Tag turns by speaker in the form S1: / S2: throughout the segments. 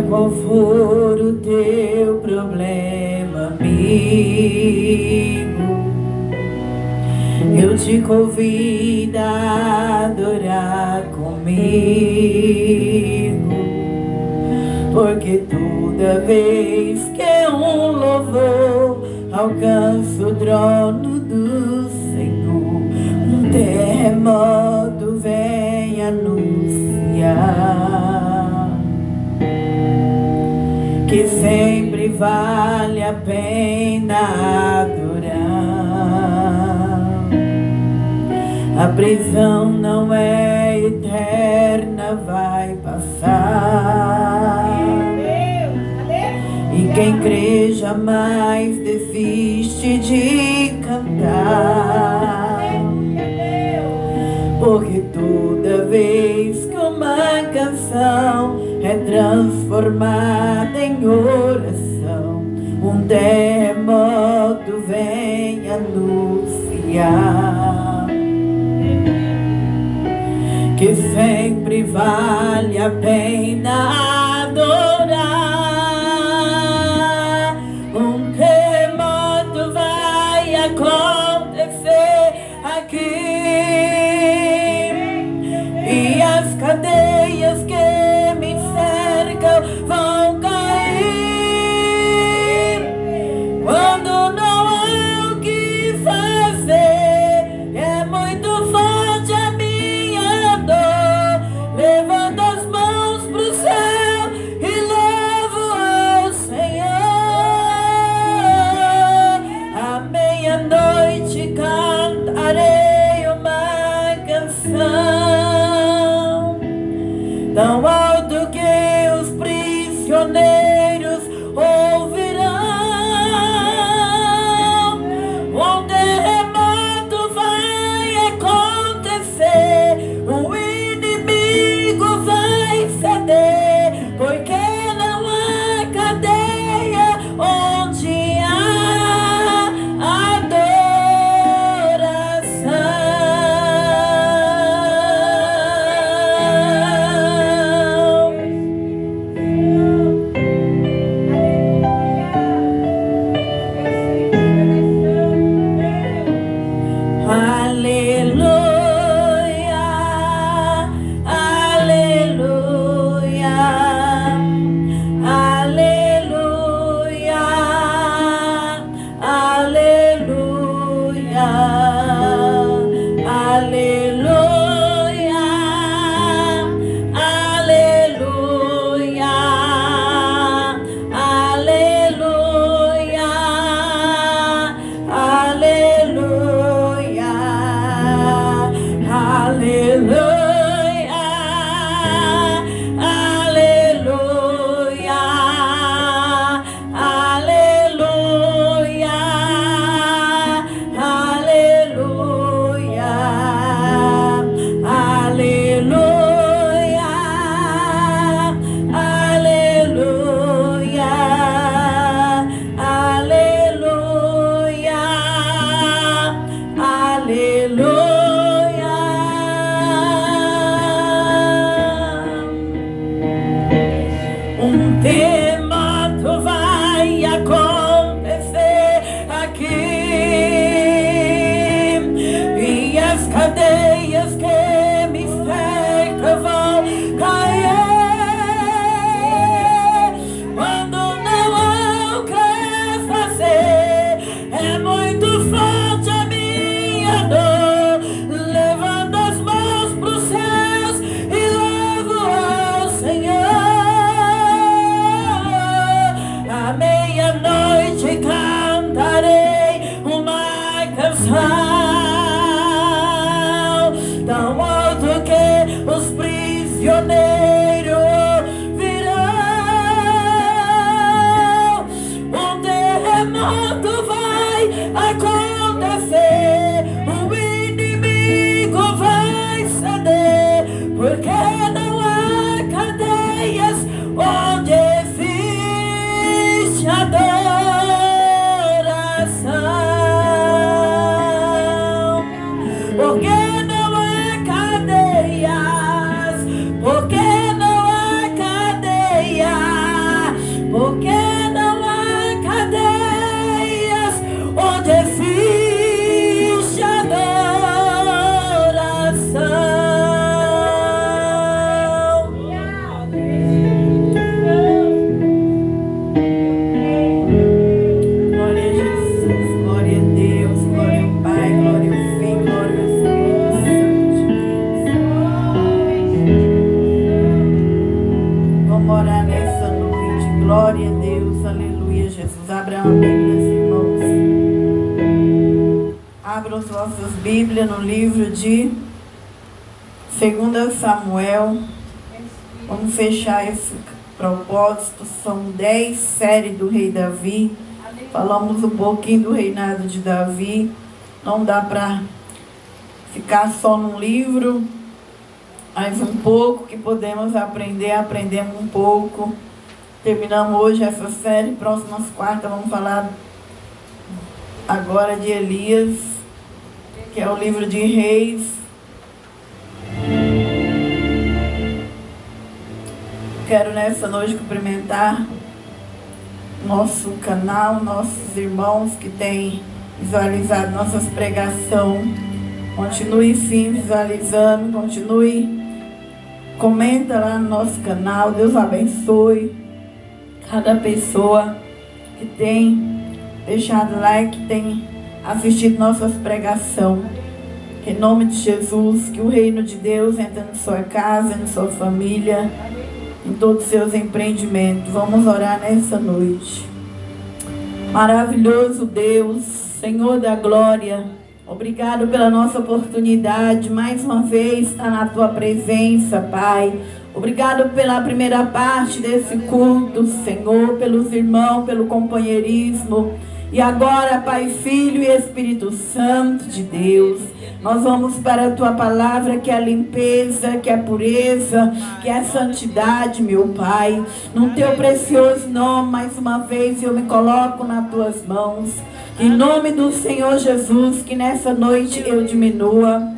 S1: Qual for o teu problema, amigo, eu te convido a adorar comigo, porque toda vez que um louvor alcança o trono do Senhor, um terremoto vem anunciar que sempre vale a pena adorar. A prisão não é eterna, vai passar. E quem crê jamais desiste de cantar, porque toda vez que uma canção é transformada em oração, um terremoto vem anunciar que sempre vale a pena adorar. Um terremoto vai acontecer aqui, e as cadeias que me cercam vão cair. Quando não há o que fazer, é muito forte a minha dor. Levanto as mãos pro céu e louvo ao Senhor. À meia-noite cantarei uma canção tão alto que os prisioneiros ouvirão. Um terremoto vai acontecer, o inimigo vai ceder, porque não há cadeia onde há aleluia, aleluia, aleluia, aleluia, aleluia, aleluia, aleluia, aleluia, aleluia, aleluia, aleluia, aleluia, aleluia, aleluia, aleluia. Um terremoto vai acontecer aqui, e as cadeias que me cercam vão cair. Quando não há o que fazer, é muito forte a minha dor. Levanto as mãos pros céus e louvo ao Senhor. À meia-noite cantarei uma canção tão alto que os prisioneiros nossas Bíblias no livro de 2 Samuel. Vamos fechar esse propósito. São 10 séries do rei Davi. Falamos um pouquinho do reinado de Davi. Não dá para ficar só num livro, mas um pouco que podemos aprender, aprendemos um pouco. Terminamos hoje essa série. Próximas quartas vamos falar agora de Elias, que é o livro de Reis. Quero nessa noite cumprimentar nosso canal, nossos irmãos que têm visualizado nossas pregações. Continue sim visualizando, continue, comenta lá no nosso canal. Deus abençoe cada pessoa que tem deixado like, que tem assistido nossas pregações. Em nome de Jesus, que o reino de Deus entre na sua casa, na sua família, em todos os seus empreendimentos. Vamos orar nessa noite. Maravilhoso Deus, Senhor da glória, obrigado pela nossa oportunidade, mais uma vez estar na Tua presença, Pai. Obrigado pela primeira parte desse culto, Senhor, pelos irmãos, pelo companheirismo. E agora, Pai, Filho e Espírito Santo de Deus, nós vamos para a Tua palavra, que é a limpeza, que é a pureza, que é a santidade, meu Pai. No Teu precioso nome, mais uma vez, eu me coloco nas Tuas mãos. Em nome do Senhor Jesus, que nessa noite eu diminua.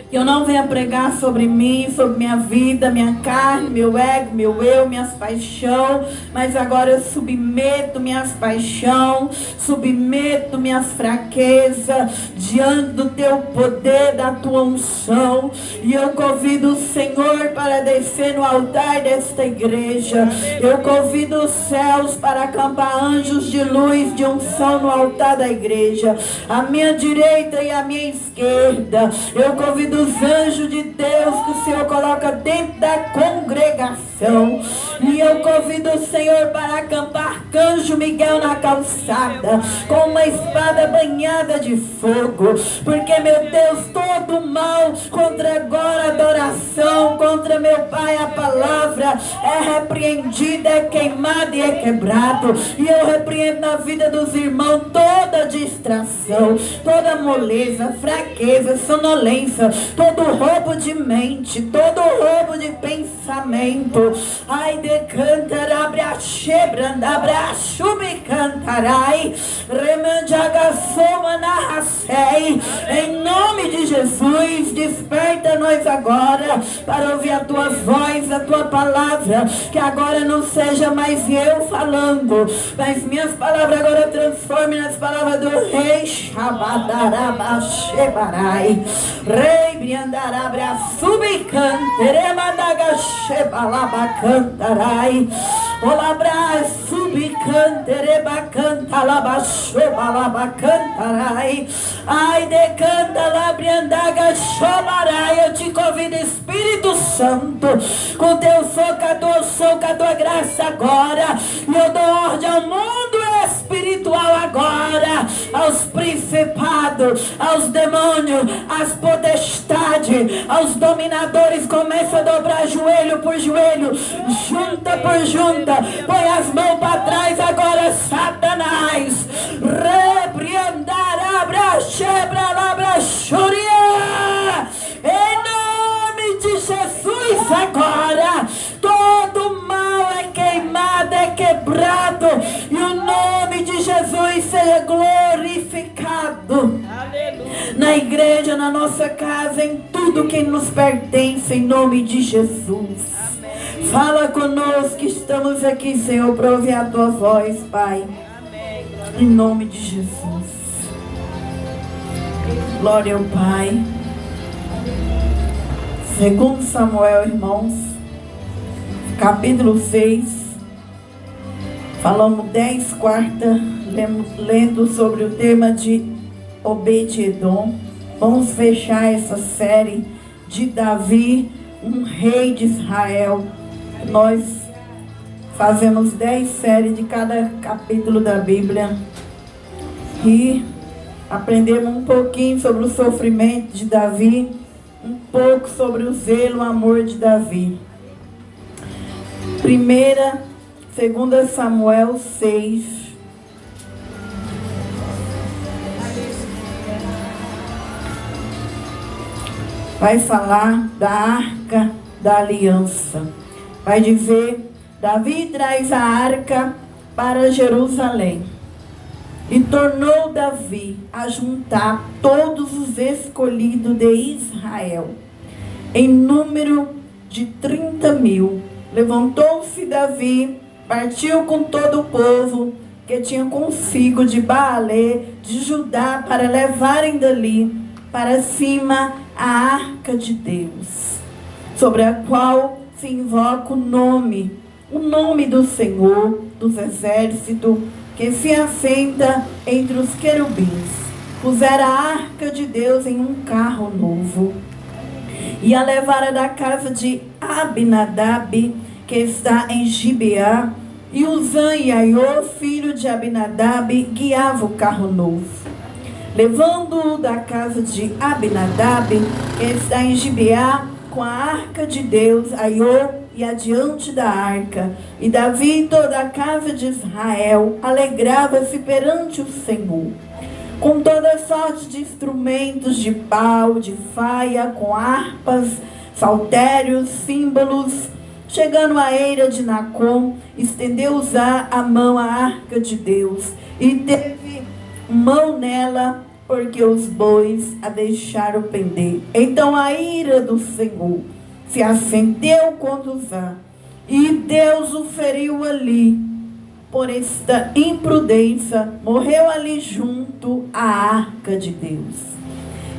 S1: Que eu não venha pregar sobre mim, sobre minha vida, minha carne, meu ego, meu eu, minhas paixões. Mas agora eu submeto minhas paixões, submeto minhas fraquezas diante do Teu poder, da Tua unção. E eu convido o Senhor para descer no altar desta igreja. Eu convido os céus para acampar anjos de luz, de unção no altar da igreja. À minha direita e à minha esquerda. Eu convido os anjos de Deus que o Senhor coloca dentro da congregação. E eu convido o Senhor para acampar Arcanjo Miguel na calçada, com uma espada banhada de fogo. Porque, meu Deus, todo mal contra agora adoração, contra meu Pai, a palavra é repreendida, é queimada e é quebrado. E eu repreendo na vida dos irmãos toda distração, toda moleza, fraqueza, sonolência, todo roubo de mente, todo roubo de pensamento. Ai de cantarabra chebrandabra chubi cantarai remanjaga soma narracei. Em nome de Jesus, desperta nós agora para ouvir a Tua voz, a Tua palavra. Que agora não seja mais eu falando, mas minhas palavras agora transformem nas palavras do Rei. Shabadaraba shebarai Rei briandarabra subicantere mandaga shebalaba cantarai olabra subicantere bacantalaba shebalaba cantarai. Ai de canta labriandaga chobarai. Eu te convido, Espírito Santo, com Teu soco a Tua graça agora. E eu dou ordem ao mundo espiritual agora, aos principados, aos demônios, às potestades, aos dominadores. Começa a dobrar joelho por joelho, junta por junta. Põe as mãos para trás agora, Satanás. Repreendar, abra, chebra, labra, churia. Em nome de Jesus agora, todo mal é queimado, é quebrado. E o nome de Jesus seja glorificado. Aleluia. Na igreja, na nossa casa, em tudo que nos pertence, em nome de Jesus. Amém. Fala conosco que estamos aqui, Senhor, para ouvir a Tua voz, Pai. Amém. Em nome de Jesus. Glória ao Pai. 2 Samuel, irmãos, capítulo 6. Falamos 10 quartas, lendo sobre o tema de Obed-edom. Vamos fechar essa série de Davi, um rei de Israel. Nós fazemos 10 séries de cada capítulo da Bíblia. E Aprendemos um pouquinho sobre o sofrimento de Davi, um pouco sobre o zelo, o amor de Davi. 2 Samuel 6. Vai falar da arca da aliança. Vai dizer: Davi traz a arca para Jerusalém. E tornou Davi a juntar todos os escolhidos de Israel, em número de 30.000. Levantou-se Davi, partiu com todo o povo que tinha consigo de Baalé, de Judá, para levarem dali para cima a arca de Deus, sobre a qual se invoca o nome do Senhor dos exércitos, que se assenta entre os querubins. Pusera a arca de Deus em um carro novo, e a levara da casa de Abinadab, que está em Gibeá, e Uzã e Aiô, filho de Abinadab, guiava o carro novo. Levando-o da casa de Abinadab, que está em Gibeá, com a arca de Deus, Aiô e adiante da arca. E Davi e toda a casa de Israel alegrava-se perante o Senhor, com toda sorte de instrumentos de pau, de faia, com harpas, saltérios, símbolos. Chegando à eira de Nacom, estendeu Uzá a mão à arca de Deus, e teve mão nela, porque os bois a deixaram pender. Então a ira do Senhor se acendeu contra Uzá, e Deus o feriu ali. Por esta imprudência, morreu ali junto à arca de Deus.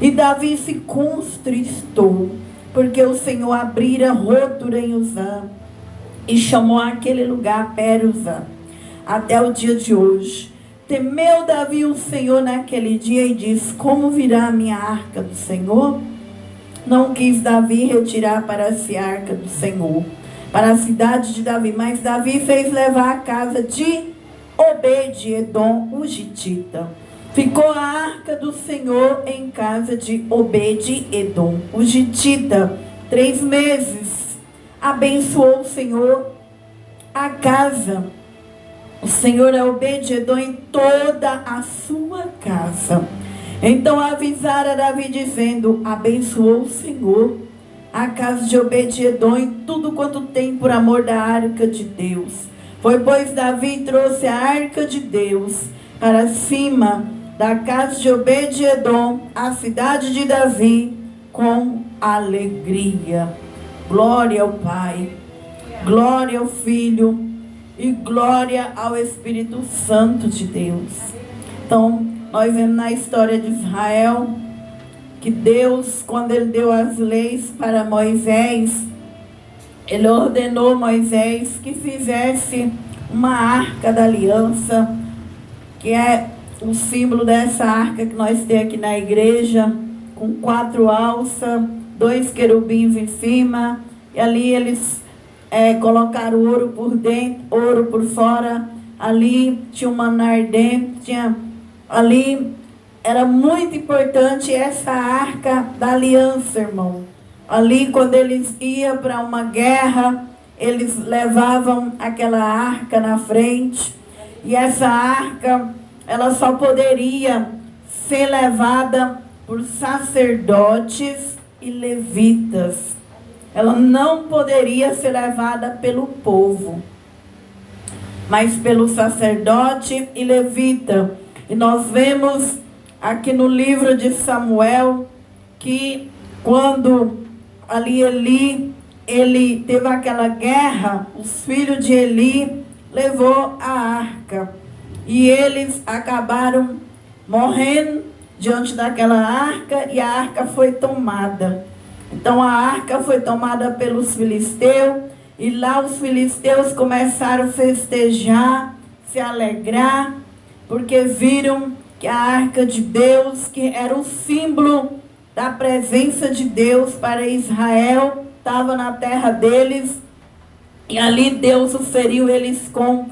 S1: E Davi se constristou, porque o Senhor abrira ruptura em Uzá, e chamou aquele lugar Peruzá, até o dia de hoje. Temeu Davi o Senhor naquele dia e disse: como virá a minha arca do Senhor? Não quis Davi retirar para si a arca do Senhor, para a cidade de Davi, mas Davi fez levar a casa de Obed-edom, o gitita. Ficou a arca do Senhor em casa de Obed-edom, o gitita, 3 meses. Abençoou o Senhor a casa, o Senhor a Obed-edom em toda a sua casa. Então avisara Davi dizendo: abençoou o Senhor a casa de Obed-edom em tudo quanto tem por amor da arca de Deus. Foi, pois, Davi trouxe a arca de Deus para cima da casa de Obed-edom, a cidade de Davi, com alegria. Glória ao Pai, glória ao Filho e glória ao Espírito Santo de Deus. Então, nós vemos na história de Israel que Deus, quando Ele deu as leis para Moisés, Ele ordenou Moisés que fizesse uma arca da aliança, que é o símbolo dessa arca que nós temos aqui na igreja, com 4 alças, 2 querubins em cima, e ali eles colocaram ouro por dentro, ouro por fora. Ali tinha um maná ardente, ali era muito importante essa arca da aliança, irmão. Ali, quando eles iam para uma guerra, eles levavam aquela arca na frente. E essa arca, ela só poderia ser levada por sacerdotes e levitas. Ela não poderia ser levada pelo povo, mas pelo sacerdote e levita. E nós vemos aqui no livro de Samuel que quando ali ele teve aquela guerra, os filhos de Eli levou a arca e eles acabaram morrendo diante daquela arca, e a arca foi tomada. Então a arca foi tomada pelos filisteus, e lá os filisteus começaram a festejar, se alegrar, porque viram que a arca de Deus, que era o símbolo da presença de Deus para Israel, estava na terra deles, e ali Deus o feriu eles com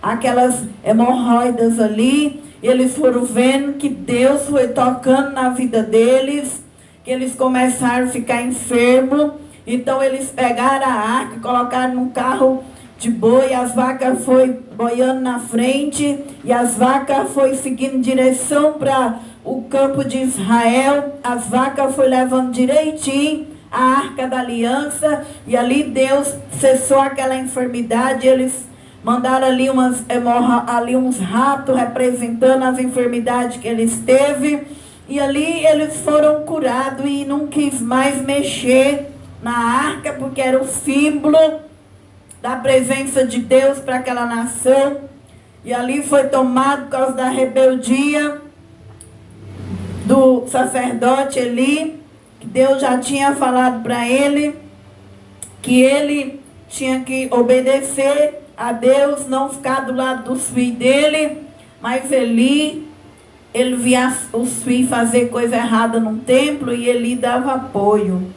S1: aquelas hemorroidas ali, eles foram vendo que Deus foi tocando na vida deles, que eles começaram a ficar enfermos. Então eles pegaram a arca, colocaram num carro de boi, as vacas foi boiando na frente, e as vacas foi seguindo em direção para o campo de Israel. As vacas foi levando direitinho a arca da aliança, e ali Deus cessou aquela enfermidade. Eles mandaram ali uns ratos representando as enfermidades que eles teve, e ali eles foram curados e não quis mais mexer na arca, porque era o símbolo da presença de Deus para aquela nação. E ali foi tomado por causa da rebeldia do sacerdote Eli, que Deus já tinha falado para ele que ele tinha que obedecer a Deus, não ficar do lado dos filhos dele. Mas ele via os filhos fazer coisa errada no templo e ele dava apoio.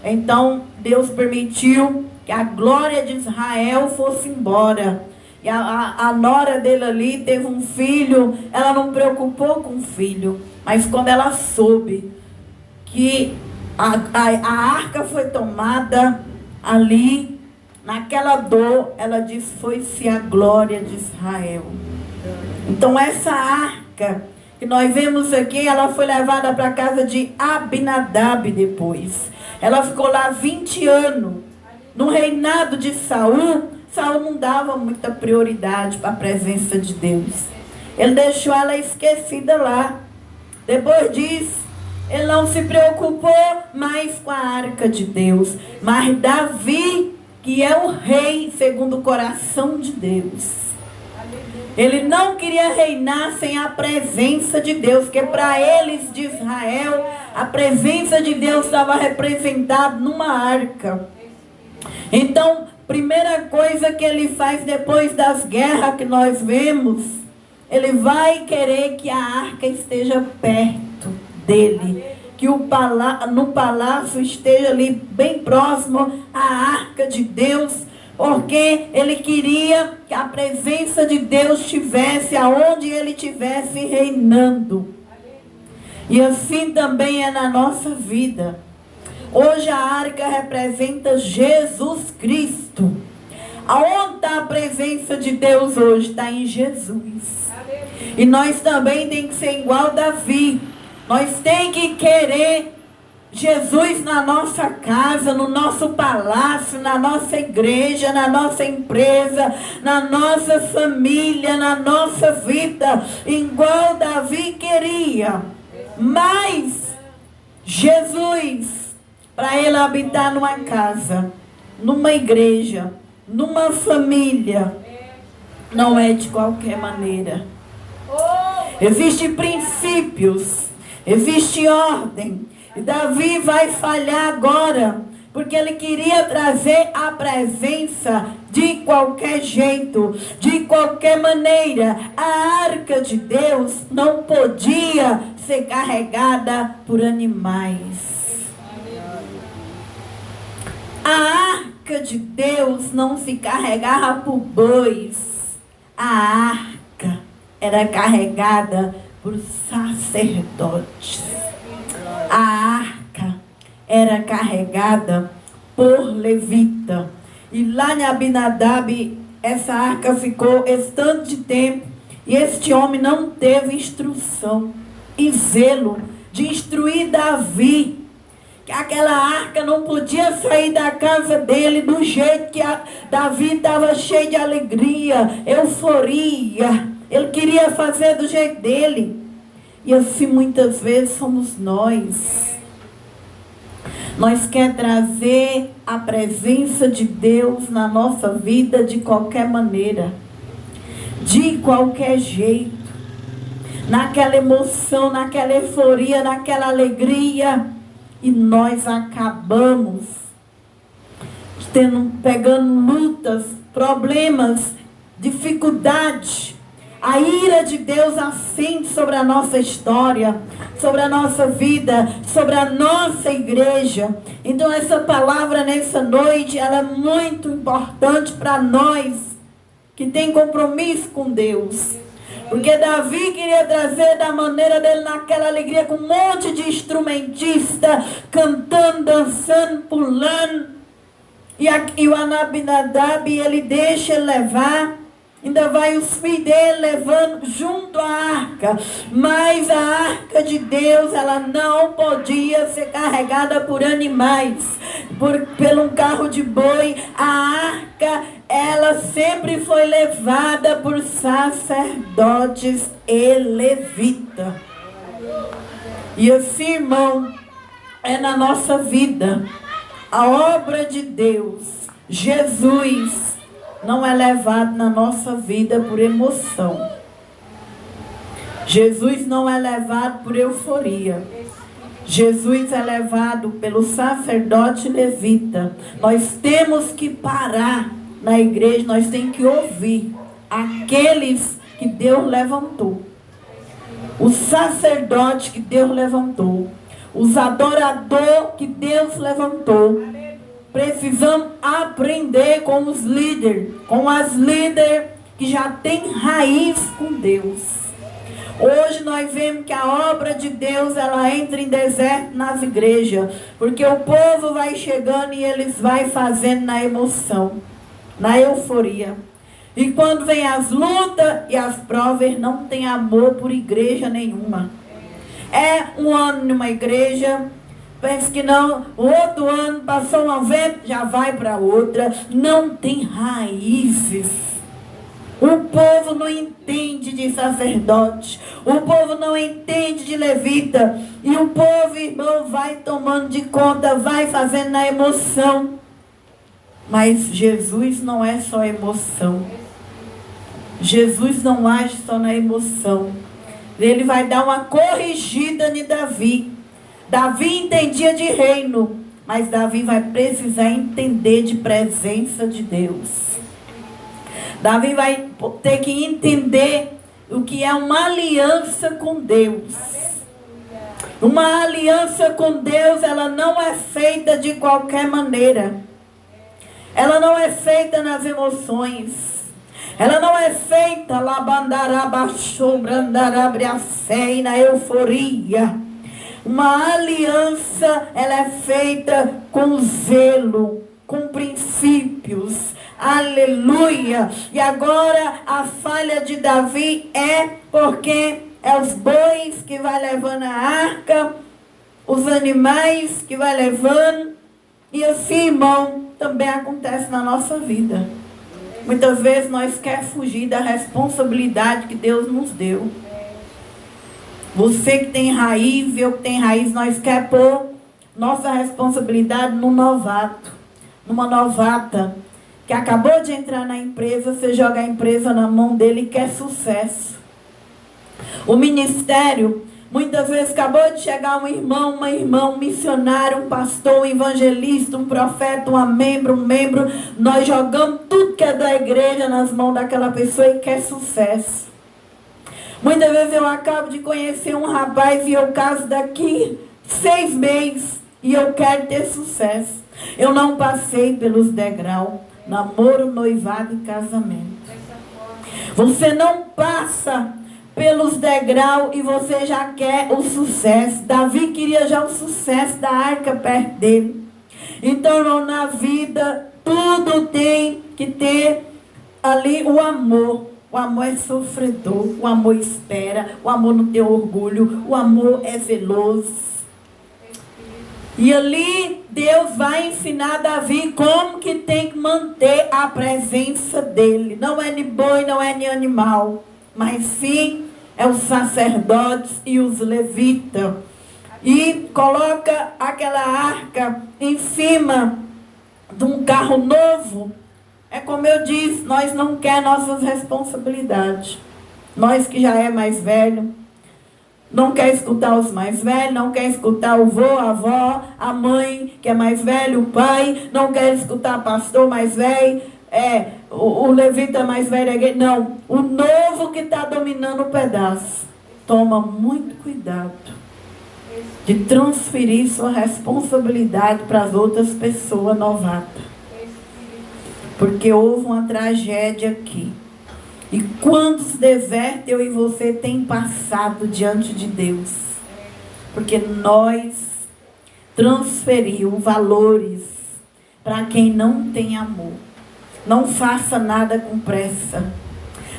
S1: Então Deus permitiu que a glória de Israel fosse embora. E a nora dele ali teve um filho. Ela não preocupou com o filho, mas quando ela soube que a arca foi tomada ali, naquela dor, ela disse: foi-se a glória de Israel. Então essa arca que nós vemos aqui, ela foi levada para a casa de Abinadab depois. Ela ficou lá 20 anos. No reinado de Saul, Saul não dava muita prioridade para a presença de Deus. Ele deixou ela esquecida lá. Depois disso, ele não se preocupou mais com a arca de Deus. Mas Davi, que é o rei segundo o coração de Deus, ele não queria reinar sem a presença de Deus, porque para eles de Israel, a presença de Deus estava representada numa arca. Então, primeira coisa que ele faz depois das guerras que nós vemos, ele vai querer que a arca esteja perto dele, que no palácio esteja ali bem próximo à arca de Deus, porque ele queria que a presença de Deus estivesse aonde ele estivesse reinando. E assim também é na nossa vida. Hoje a arca representa Jesus Cristo. Aonde está a presença de Deus hoje? Está em Jesus. E nós também temos que ser igual Davi. Nós temos que querer Jesus na nossa casa, no nosso palácio, na nossa igreja, na nossa empresa, na nossa família, na nossa vida, igual Davi queria. Mas Jesus, para ele habitar numa casa, numa igreja, numa família, não é de qualquer maneira. Existem princípios, existe ordem. E Davi vai falhar agora, porque ele queria trazer a presença de qualquer jeito, de qualquer maneira. A arca de Deus não podia ser carregada por animais. A arca de Deus não se carregava por bois. A arca era carregada por sacerdotes. A arca era carregada por levita. E lá em Abinadab, essa arca ficou esse tanto de tempo. E este homem não teve instrução e zelo de instruir Davi, que aquela arca não podia sair da casa dele do jeito que Davi estava cheio de alegria, euforia. Ele queria fazer do jeito dele. E assim muitas vezes somos nós. Nós queremos trazer a presença de Deus na nossa vida de qualquer maneira, de qualquer jeito, naquela emoção, naquela euforia, naquela alegria. E nós acabamos pegando lutas, problemas, dificuldades. A ira de Deus acende sobre a nossa história, sobre a nossa vida, sobre a nossa igreja. Então essa palavra nessa noite, ela é muito importante para nós que tem compromisso com Deus. Porque Davi queria trazer da maneira dele, naquela alegria, com um monte de instrumentista, cantando, dançando, pulando. E o Abinadab, ele deixa ele levar. Ainda vai os filhos dele levando junto à arca. Mas a arca de Deus, ela não podia ser carregada por animais, pelo um carro de boi. A arca, ela sempre foi levada por sacerdotes e levitas. E assim, irmão, é na nossa vida. A obra de Deus, Jesus, não é levado na nossa vida por emoção. Jesus não é levado por euforia. Jesus é levado pelo sacerdote levita. Nós temos que parar na igreja, nós temos que ouvir aqueles que Deus levantou. O sacerdote que Deus levantou. Os adoradores que Deus levantou. Precisamos aprender com os líderes, com as líderes que já têm raiz com Deus. Hoje nós vemos que a obra de Deus, ela entra em deserto nas igrejas, porque o povo vai chegando e eles vai fazendo na emoção, na euforia. E quando vem as lutas e as provas, não tem amor por igreja nenhuma. É um ano numa igreja, pensa que não, o outro ano passou um vento, já vai para outra. Não tem raízes. O povo não entende de sacerdote. O povo não entende de levita. E o povo, irmão, vai tomando de conta, vai fazendo na emoção. Mas Jesus não é só emoção. Jesus não age só na emoção. Ele vai dar uma corrigida em Davi. Davi entendia de reino, mas Davi vai precisar entender de presença de Deus. Davi vai ter que entender o que é uma aliança com Deus. Uma aliança com Deus, ela não é feita de qualquer maneira. Ela não é feita nas emoções. Ela não é feita e na euforia. Uma aliança, ela é feita com zelo, com princípios. Aleluia! E agora a falha de Davi é porque é os bois que vai levando a arca, os animais que vai levando. E assim, irmão, também acontece na nossa vida. Muitas vezes nós queremos fugir da responsabilidade que Deus nos deu. Você que tem raiz, eu que tenho raiz, nós queremos pôr nossa responsabilidade no novato, numa novata, que acabou de entrar na empresa, você joga a empresa na mão dele e quer sucesso. O ministério, muitas vezes acabou de chegar um irmão, uma irmã, um missionário, um pastor, um evangelista, um profeta, um membro, nós jogamos tudo que é da igreja nas mãos daquela pessoa e quer sucesso. Muitas vezes eu acabo de conhecer um rapaz e eu caso daqui 6 meses e eu quero ter sucesso. Eu não passei pelos degraus, namoro, noivado e casamento. Você não passa pelos degraus e você já quer o sucesso. Davi queria já o sucesso da arca perto dele. Então, na vida, tudo tem que ter ali o amor. O amor é sofredor, o amor espera, o amor não tem orgulho, o amor é veloz. E ali Deus vai ensinar Davi como que tem que manter a presença dele. Não é de boi, não é de animal, mas sim é os sacerdotes e os levitas. E coloca aquela arca em cima de um carro novo. É como eu disse, nós não queremos nossas responsabilidades. Nós que já é mais velho, não quer escutar os mais velhos, não quer escutar o vô, a avó, a mãe que é mais velho, o pai, não quer escutar o pastor mais velho, o levita mais velho, não. O novo que está dominando o pedaço. Toma muito cuidado de transferir sua responsabilidade para as outras pessoas novatas. Porque houve uma tragédia aqui. E quantos desertos eu e você tem passado diante de Deus? Porque nós transferiu valores para quem não tem amor. Não faça nada com pressa,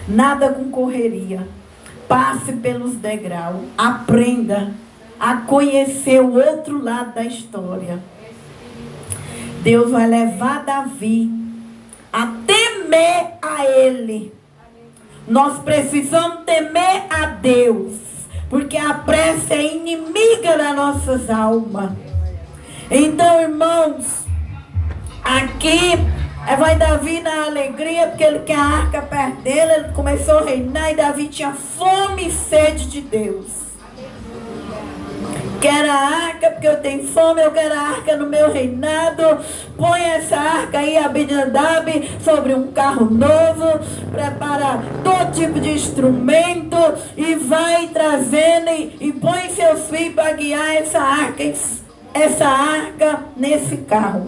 S1: nada com correria. Passe pelos degraus, aprenda a conhecer o outro lado da história. Deus vai levar Davi a temer a Ele. Nós precisamos temer a Deus, porque a pressa é inimiga das nossas almas. Então, irmãos, aqui vai Davi na alegria, porque ele quer a arca perto dele. Ele começou a reinar e Davi tinha fome e sede de Deus. Quero a arca porque eu tenho fome, eu quero a arca no meu reinado. Põe essa arca aí, Abinadab, sobre um carro novo. Prepara todo tipo de instrumento e vai trazendo e põe seus filhos para guiar essa arca nesse carro.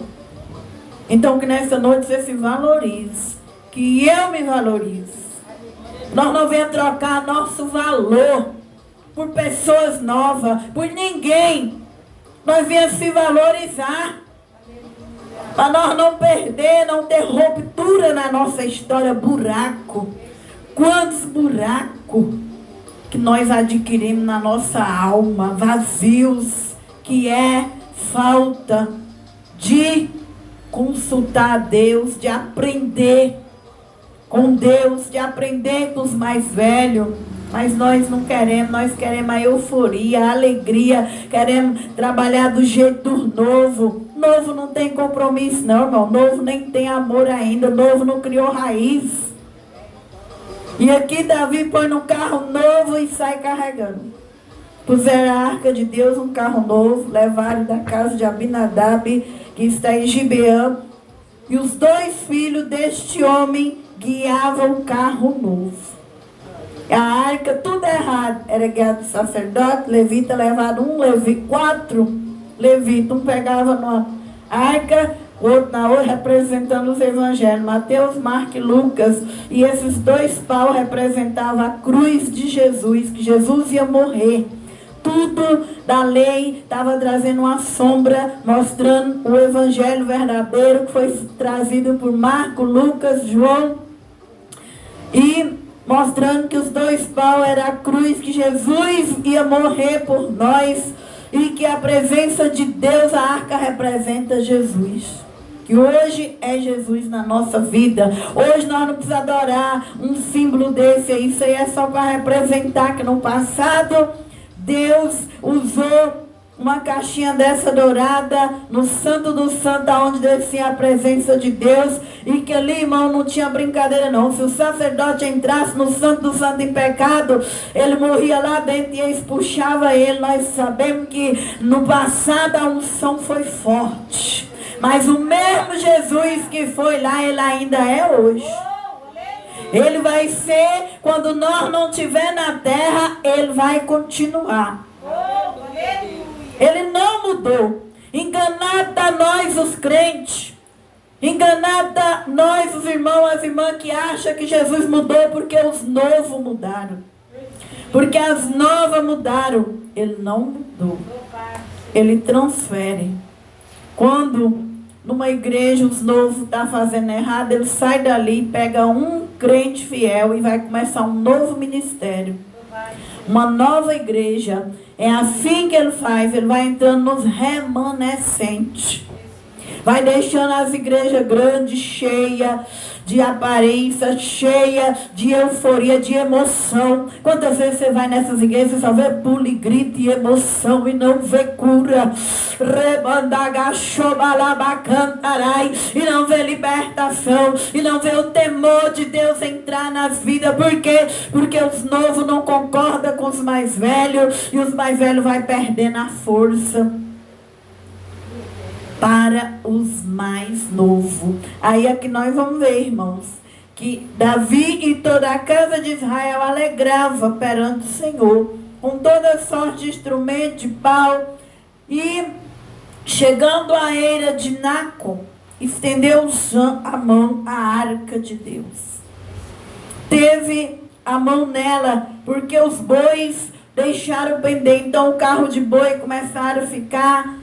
S1: Então que nessa noite você se valorize, que eu me valorize. Nós não vamos trocar nosso valor por pessoas novas, por ninguém. Nós viemos se valorizar, para nós não perder, não ter ruptura na nossa história. Buraco, quantos buracos que nós adquirimos na nossa alma, vazios, que é falta de consultar a Deus, de aprender com Deus, de aprender com os mais velhos. Mas nós não queremos, nós queremos a euforia, a alegria, queremos trabalhar do jeito do novo. Novo não tem compromisso não, irmão. Novo nem tem amor ainda, novo não criou raiz. E aqui Davi põe num carro novo e sai carregando. Puseram a arca de Deus, um carro novo, levaram da casa de Abinadab, que está em Gibeã. E os 2 filhos deste homem guiavam o carro novo. A arca, tudo errado. Era guiado do sacerdote, levita, levado 4 levitas. Um pegava numa arca, outro na outra, representando os evangelhos. Mateus, Marcos e Lucas. E esses 2 paus representavam a cruz de Jesus, que Jesus ia morrer. Tudo da lei estava trazendo uma sombra, mostrando o evangelho verdadeiro, que foi trazido por Marcos, Lucas, João. E mostrando que os 2 paus era a cruz, que Jesus ia morrer por nós. E que a presença de Deus, a arca, representa Jesus. Que hoje é Jesus na nossa vida. Hoje nós não precisamos adorar um símbolo desse. Isso aí é só para representar que no passado Deus usou uma caixinha dessa dourada no Santo do Santo, onde descia a presença de Deus. E que ali, irmão, não tinha brincadeira não. Se o sacerdote entrasse no Santo do Santo em pecado, ele morria lá dentro e eles puxavam ele. Nós sabemos que no passado a unção foi forte. Mas o mesmo Jesus que foi lá, ele ainda é hoje. Ele vai ser, quando nós não estiver na terra, ele vai continuar. Ele não mudou. Enganado a nós os crentes, enganado a nós os irmãos, as irmãs que acham que Jesus mudou porque os novos mudaram. Porque as novas mudaram. Ele não mudou. Ele transfere. Quando numa igreja os novos estão fazendo errado, ele sai dali, pega um crente fiel e vai começar um novo ministério. Uma nova igreja. É assim que ele faz. Ele vai entrando nos remanescentes. Vai deixando as igrejas grandes, cheias de aparência, cheia de euforia, de emoção. Quantas vezes você vai nessas igrejas, você só vê pulo e grito e emoção e não vê cura. E não vê libertação. E não vê o temor de Deus entrar nas vidas. Por quê? Porque os novos não concordam com os mais velhos. E os mais velhos vai perdendo a força para os mais novos. Aí é que nós vamos ver, irmãos, que Davi e toda a casa de Israel alegrava perante o Senhor, com toda sorte de instrumento de pau. E chegando à eira de Nacon, estendeu a mão à arca de Deus. teve a mão nela, porque os bois deixaram pender. Então o carro de boi começaram a ficar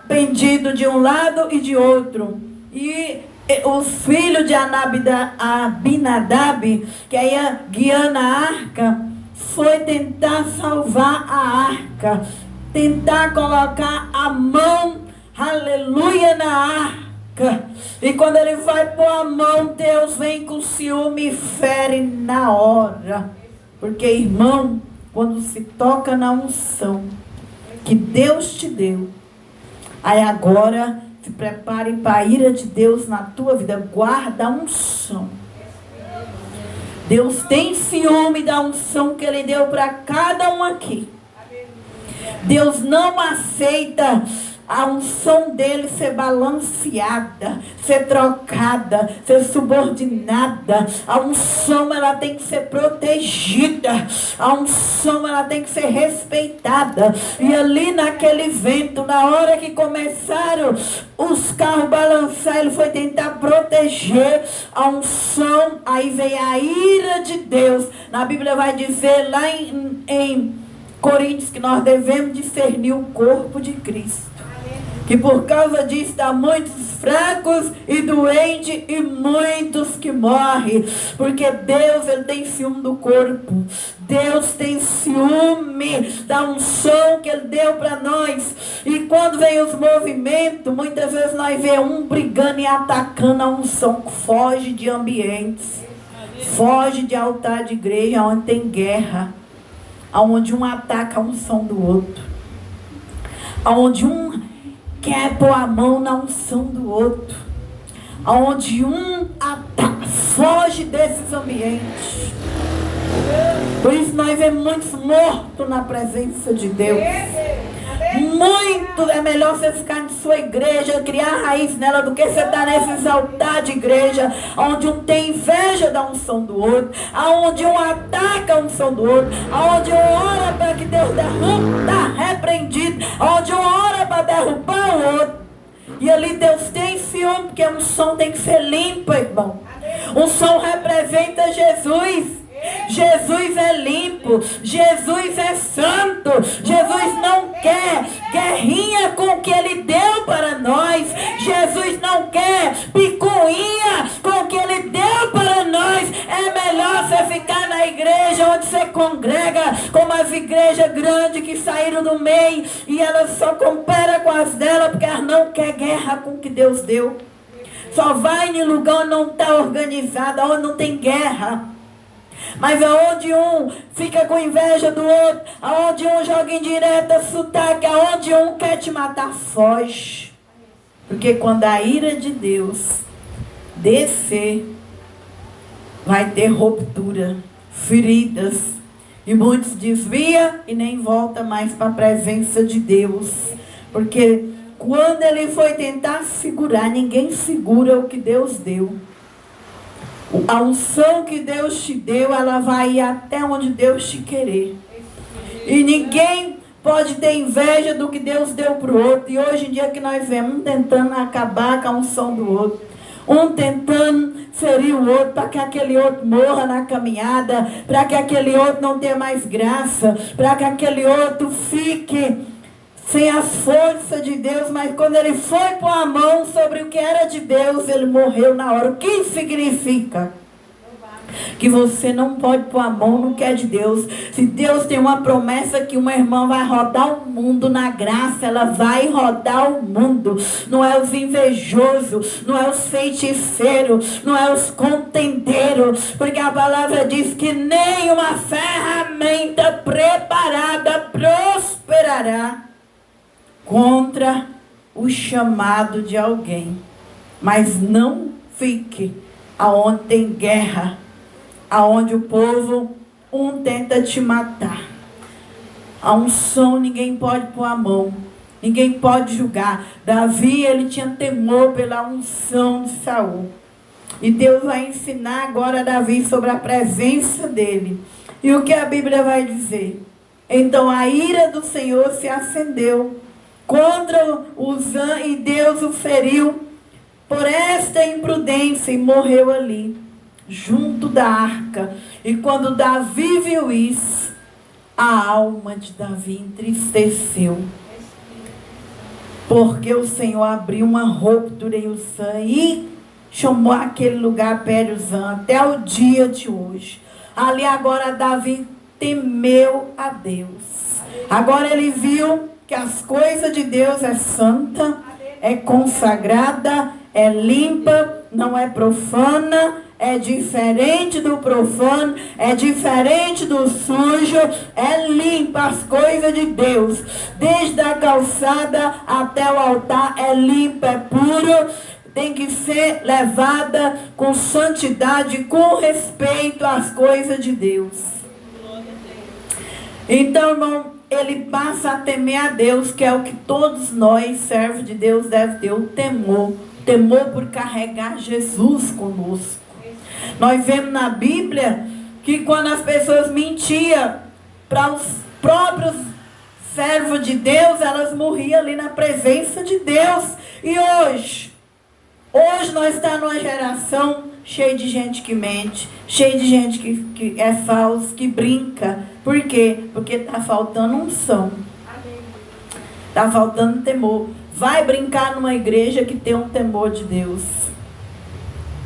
S1: pendido de um lado e de outro. E os filhos de Abinadab, que ia guiando a arca, foi tentar salvar a arca, tentar colocar a mão, aleluia, na arca. E quando ele vai pôr a mão, Deus vem com ciúme e fere na hora. Porque, irmão, quando se toca na unção que Deus te deu, aí agora se prepare para a ira de Deus na tua vida. Guarda a unção. Deus tem ciúme da unção que Ele deu para cada um aqui. Deus não aceita a unção dele ser balanceada, ser trocada, ser subordinada. A unção, ela tem que ser protegida. A unção, ela tem que ser respeitada. E ali naquele vento, na hora que começaram os carros balançar, ele foi tentar proteger a unção. Aí veio a ira de Deus. Na Bíblia vai dizer lá em Coríntios que nós devemos discernir o corpo de Cristo. Que por causa disso há muitos fracos e doentes e muitos que morrem. Porque Deus, Ele tem ciúme do corpo. Deus tem ciúme da unção que Ele deu para nós. E quando vem os movimentos, muitas vezes nós vemos um brigando e atacando a unção. Foge de ambientes. Foge de altar de igreja onde tem guerra. Onde um ataca a unção do outro. Onde um quer pôr a mão na unção do outro. Onde um ataca, foge desses ambientes. Por isso nós vemos muitos mortos na presença de Deus. Muito é melhor você ficar em sua igreja, criar raiz nela, do que você estar nesses altares de igreja, onde um tem inveja da unção do outro, onde um ataca a unção do outro, onde um ora para que Deus derrube, está repreendido, onde um ora para derrubar o outro. E ali Deus tem ciúme, porque a unção tem que ser limpa, irmão. Unção representa Jesus. Jesus é limpo, Jesus é santo, Jesus não quer guerrinha com o que Ele deu para nós, Jesus não quer picuinha com o que Ele deu para nós. É melhor você ficar na igreja onde você congrega, como as igrejas grandes que saíram do meio e elas só cooperam com as delas porque elas não querem guerra com o que Deus deu. Só vai em lugar onde não está organizado, onde não tem guerra. Mas aonde um fica com inveja do outro, aonde um joga indireta, sotaque, aonde um quer te matar, foge. Porque quando a ira de Deus descer, vai ter ruptura, feridas. E muitos desviam e nem voltam mais para a presença de Deus. Porque quando ele foi tentar segurar, ninguém segura o que Deus deu. A unção que Deus te deu, ela vai ir até onde Deus te querer. E ninguém pode ter inveja do que Deus deu para o outro. E hoje em dia que nós vemos um tentando acabar com a unção do outro. Um tentando ferir o outro para que aquele outro morra na caminhada. Para que aquele outro não tenha mais graça. Para que aquele outro fique sem a força de Deus. Mas quando ele foi pôr a mão sobre o que era de Deus, ele morreu na hora. O que significa? Que você não pode pôr a mão no que é de Deus. Se Deus tem uma promessa que uma irmã vai rodar o mundo na graça, ela vai rodar o mundo. Não é os invejosos, não é os feiticeiros, não é os contendeiros, porque a palavra diz que nenhuma ferramenta preparada prosperará contra o chamado de alguém. Mas não fique aonde tem guerra, aonde o povo tenta te matar. A unção ninguém pode pôr a mão, ninguém pode julgar. Davi, ele tinha temor pela unção de Saul. E Deus vai ensinar agora a Davi sobre a presença dele. E o que a Bíblia vai dizer? Então a ira do Senhor se acendeu contra Uzã e Deus o feriu por esta imprudência e morreu ali. junto da arca. E quando Davi viu isso, a alma de Davi entristeceu. Porque o Senhor abriu uma ruptura em Uzzã e chamou aquele lugar Péruzã até o dia de hoje. Ali agora Davi temeu a Deus. Agora ele viu que as coisas de Deus é santa, é consagrada, é limpa, não é profana, é diferente do profano, é diferente do sujo, é limpa as coisas de Deus. Desde a calçada até o altar é limpa, é puro, tem que ser levada com santidade, com respeito às coisas de Deus. Então, irmão, ele passa a temer a Deus, que é o que todos nós, servos de Deus, devem ter, o temor. Temor por carregar Jesus conosco. Nós vemos na Bíblia que quando as pessoas mentiam para os próprios servos de Deus, elas morriam ali na presença de Deus. E hoje nós estamos numa geração cheia de gente que mente, cheia de gente que é falso, que brinca. Por quê? Porque está faltando unção. Está faltando temor. Vai brincar numa igreja que tem um temor de Deus.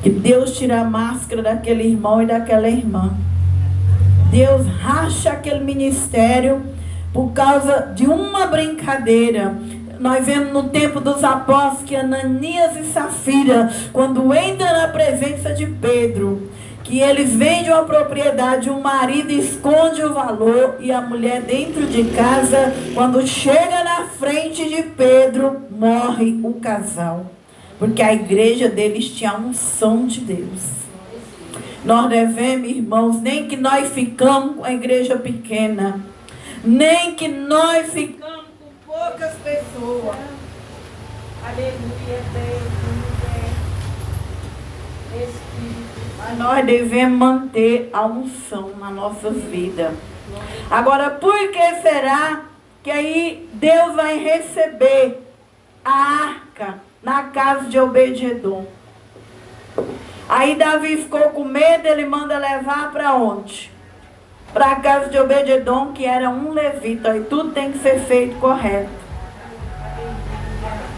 S1: Que Deus tira a máscara daquele irmão e daquela irmã. Deus racha aquele ministério por causa de uma brincadeira. Nós vemos no tempo dos apóstolos que Ananias e Safira, quando entram na presença de Pedro, que eles vendem uma propriedade, o marido esconde o valor e a mulher dentro de casa, quando chega na frente de Pedro, morre o casal. Porque a igreja deles tinha a unção de Deus. Nós devemos, irmãos, nem que nós ficamos com a igreja pequena, nem que nós ficamos com poucas pessoas. Aleluia, Deus. Mas nós devemos manter a unção na nossa vida. Agora, por que será que aí Deus vai receber a arca na casa de Obed-edom? Aí Davi ficou com medo, ele manda levar para onde? Para a casa de Obed-edom, que era um levita. Aí tudo tem que ser feito correto.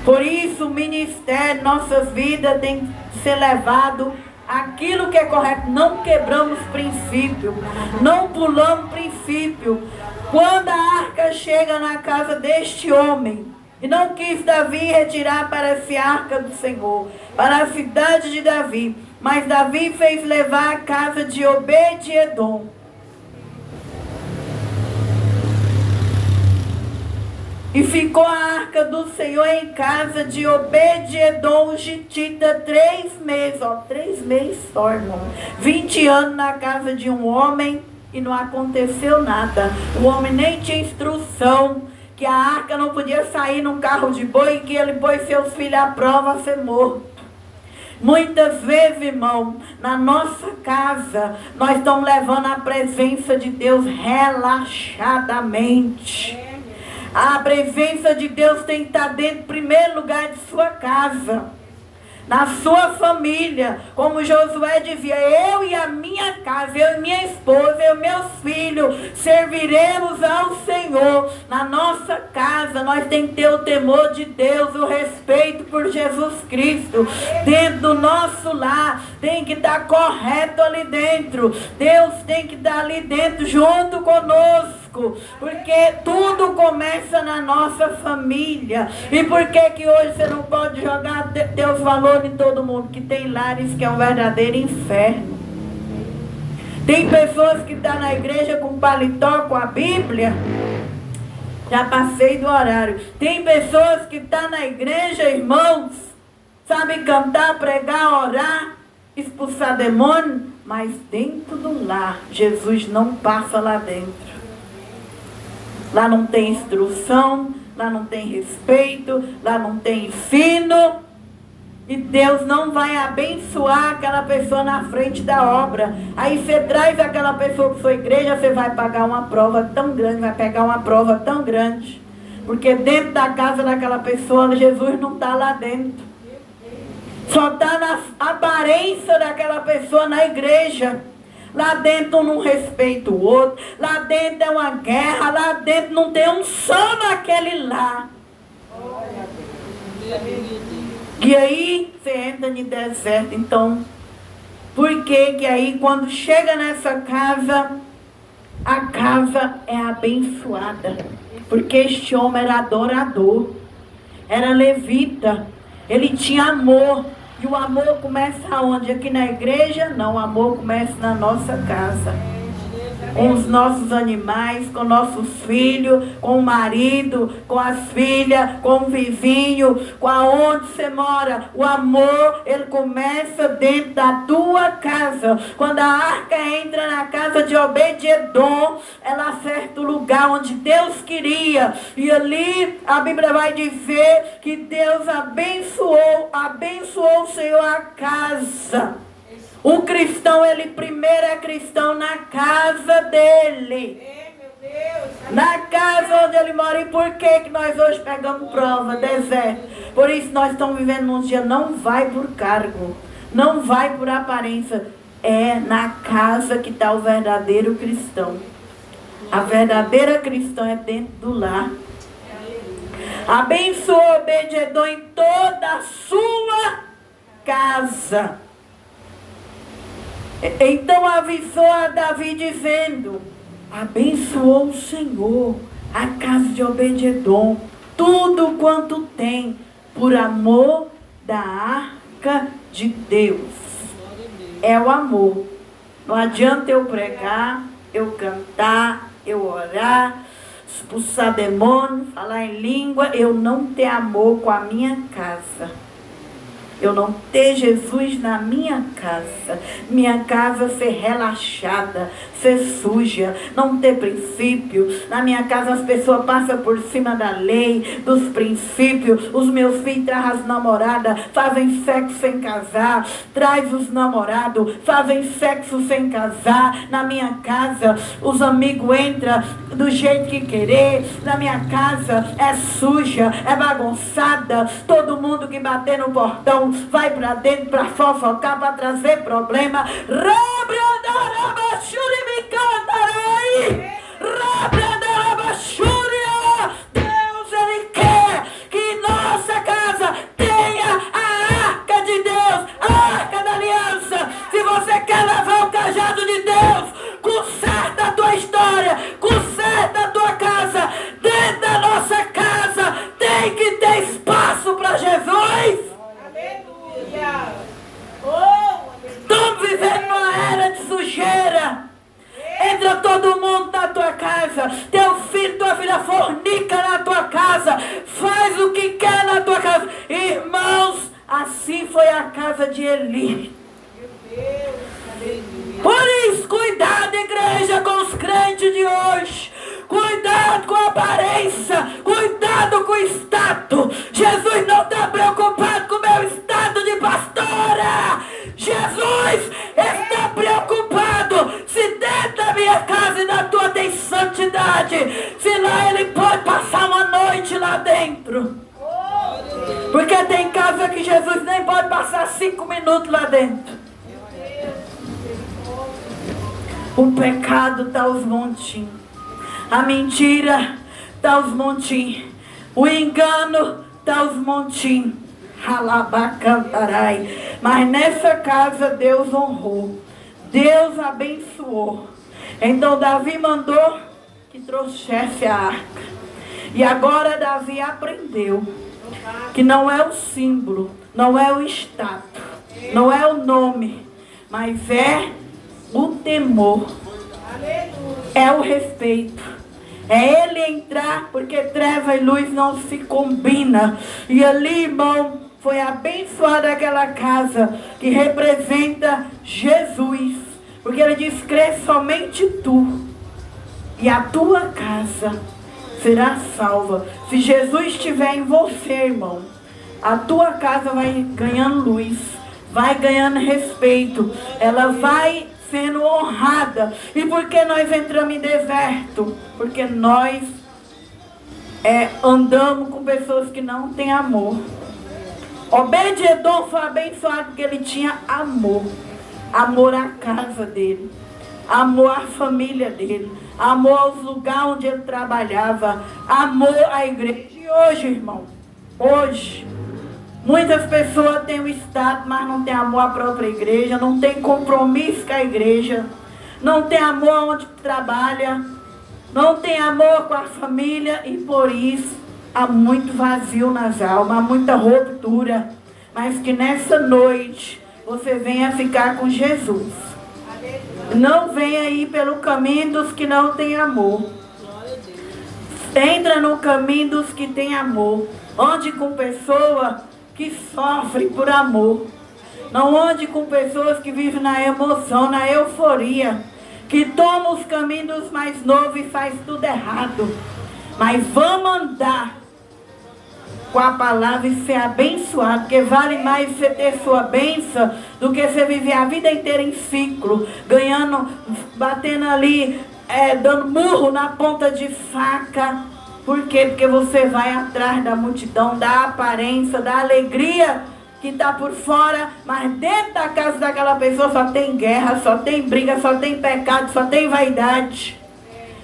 S1: Por isso o ministério, nossa vida tem que ser levado aquilo que é correto. Não quebramos princípio, não pulamos princípio. Quando a arca chega na casa deste homem, e não quis Davi retirar para si a arca do Senhor, para a cidade de Davi, mas Davi fez levar a casa de Obed-edom. E ficou a arca do Senhor em casa de Obed-edom, o gitita, 3 meses. 3 meses só, irmão. 20 anos na casa de um homem e não aconteceu nada. O homem nem tinha instrução que a arca não podia sair num carro de boi e que ele pôs seus filhos à prova a ser morto. Muitas vezes, irmão, na nossa casa, nós estamos levando a presença de Deus relaxadamente. A presença de Deus tem que estar dentro, em primeiro lugar, de sua casa, na sua família. Como Josué dizia, eu e a minha casa, eu e minha esposa, eu e meus filhos, serviremos ao Senhor. Na nossa casa, nós temos que ter o temor de Deus, o respeito por Jesus Cristo. Dentro do nosso lar, tem que estar correto ali dentro. Deus tem que estar ali dentro, junto conosco. Porque tudo começa na nossa família. E por que hoje você não pode jogar Deus valor em todo mundo? Que tem lares que é um verdadeiro inferno. Tem pessoas que estão na igreja com paletó, com a Bíblia. Já passei do horário. Tem pessoas que estão na igreja, irmãos, sabem cantar, pregar, orar, expulsar demônio, mas dentro do lar, Jesus não passa lá dentro. Lá não tem instrução, lá não tem respeito, lá não tem ensino. E Deus não vai abençoar aquela pessoa na frente da obra. Aí você traz aquela pessoa para sua igreja, você vai pagar uma prova tão grande, vai pegar uma prova tão grande. Porque dentro da casa daquela pessoa, Jesus não está lá dentro. Só está na aparência aparência daquela pessoa na igreja. Lá dentro não respeita o outro, lá dentro é uma guerra, lá dentro não tem um só naquele lá. E aí você entra no deserto. Então, por que aí quando chega nessa casa, a casa é abençoada? Porque este homem era adorador, era levita, ele tinha amor. E o amor começa aonde? Aqui na igreja? Não, o amor começa na nossa casa. Com os nossos animais, com nossos filhos, com o marido, com as filhas, com o vizinho, com aonde você mora. O amor, ele começa dentro da tua casa. Quando a arca entra na casa de Obed-edom, ela acerta o lugar onde Deus queria. E ali a Bíblia vai dizer que Deus abençoou o Senhor a casa. O cristão, ele primeiro é cristão na casa dele. Na casa onde ele mora. E por que nós hoje pegamos prova? Deserto. Por isso nós estamos vivendo num dia, não vai por cargo, não vai por aparência. É na casa que está o verdadeiro cristão. A verdadeira cristã é dentro do lar. Abençoa Obed-edom em toda a sua casa. Então avisou a Davi dizendo: abençoou o Senhor a casa de Obed-edom, tudo quanto tem, por amor da arca de Deus. É o amor. Não adianta eu pregar, eu cantar, eu orar, expulsar demônio, falar em língua, eu não ter amor com a minha casa. Eu não ter Jesus na minha casa ser relaxada, ser suja, não ter princípio. Na minha casa as pessoas passam por cima da lei, dos princípios. Os meus filhos trazem as namoradas, fazem sexo sem casar, traz os namorados, fazem sexo sem casar. Na minha casa os amigos entram do jeito que querer. Na minha casa é suja, é bagunçada. Todo mundo que bater no portão vai para dentro para fofocar, para trazer problema. Deus, ele quer que nossa casa tenha a arca de Deus, a arca da aliança. Se você quer levar o cajado de Deus, conserta a tua história, conserta a tua casa. Dentro da nossa casa tem que ter espaço para Jesus. Estamos vivendo uma era de sujeira. Entra todo mundo na tua casa. Teu filho, tua filha fornica na tua casa. Faz o que quer na tua casa. Irmãos, assim foi a casa de Eli. Por isso, cuidado, igreja, com os crentes de hoje. Cuidado com a aparência. Cuidado com o status. Jesus não está preocupado com o meu status de pastora. Jesus está preocupado se dentro da minha casa e da tua tem santidade. Se lá ele pode passar uma noite lá dentro. Porque tem casa que Jesus nem pode passar 5 minutos lá dentro. O pecado está aos montinhos. A mentira está aos montinhos. O engano está aos montinhos. Ralabacantarai. Mas nessa casa Deus honrou. Deus abençoou. Então Davi mandou que trouxesse a arca. E agora Davi aprendeu que não é o símbolo, não é o status, não é o nome, mas é o temor. É o respeito. É ele entrar, porque treva e luz não se combina. E ali, irmão, foi abençoada aquela casa que representa Jesus. Porque ele diz: crê somente tu, e a tua casa será salva. Se Jesus estiver em você, irmão, a tua casa vai ganhando luz, vai ganhando respeito, ela vai sendo honrada. E por que nós entramos em deserto? Porque nós andamos com pessoas que não têm amor. Obed-edom foi abençoado porque ele tinha amor. Amor à casa dele, amor à família dele, amor aos lugares onde ele trabalhava, amor à igreja. E hoje, irmão, hoje, muitas pessoas têm o Estado, mas não têm amor à própria igreja, não tem compromisso com a igreja, não tem amor onde trabalha, não tem amor com a família, e por isso há muito vazio nas almas, há muita ruptura. Mas que nessa noite você venha ficar com Jesus. Não venha ir pelo caminho dos que não têm amor. Entra no caminho dos que têm amor. Ande com pessoas que sofrem por amor. Não ande com pessoas que vivem na emoção, na euforia, que tomam os caminhos dos mais novos e faz tudo errado. Mas vamos andar com a palavra e ser abençoado, porque vale mais você ter sua bênção do que você viver a vida inteira em ciclo, ganhando, batendo ali, dando murro na ponta de faca. Por quê? Porque você vai atrás da multidão, da aparência, da alegria que está por fora, mas dentro da casa daquela pessoa só tem guerra, só tem briga, só tem pecado, só tem vaidade.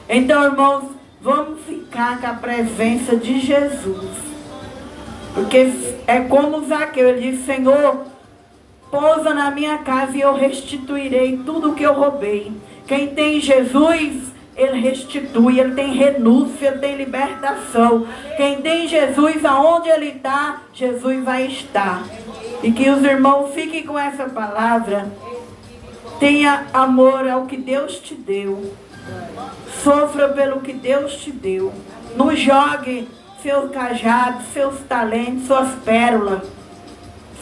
S1: Então, irmãos, vamos ficar com a presença de Jesus. Porque é como Zaqueu, ele disse: Senhor, pousa na minha casa e eu restituirei tudo o que eu roubei. Quem tem Jesus, ele restitui, ele tem renúncia, ele tem libertação. Quem tem Jesus, aonde ele está, Jesus vai estar. E que os irmãos fiquem com essa palavra. Tenha amor ao que Deus te deu. Sofra pelo que Deus te deu. Não jogue seus cajados, seus talentos, suas pérolas,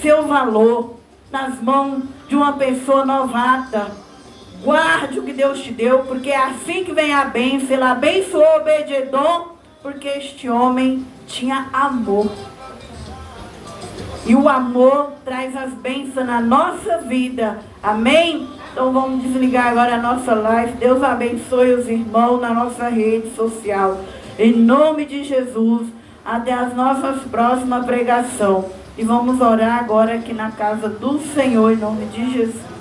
S1: seu valor nas mãos de uma pessoa novata. Guarde o que Deus te deu, porque é assim que vem a bênção. Ele abençoou Obed-edom, porque este homem tinha amor. E o amor traz as bênçãos na nossa vida. Amém? Então vamos desligar agora a nossa live. Deus abençoe os irmãos na nossa rede social. Em nome de Jesus, até as nossas próximas pregações. E vamos orar agora aqui na casa do Senhor, em nome de Jesus.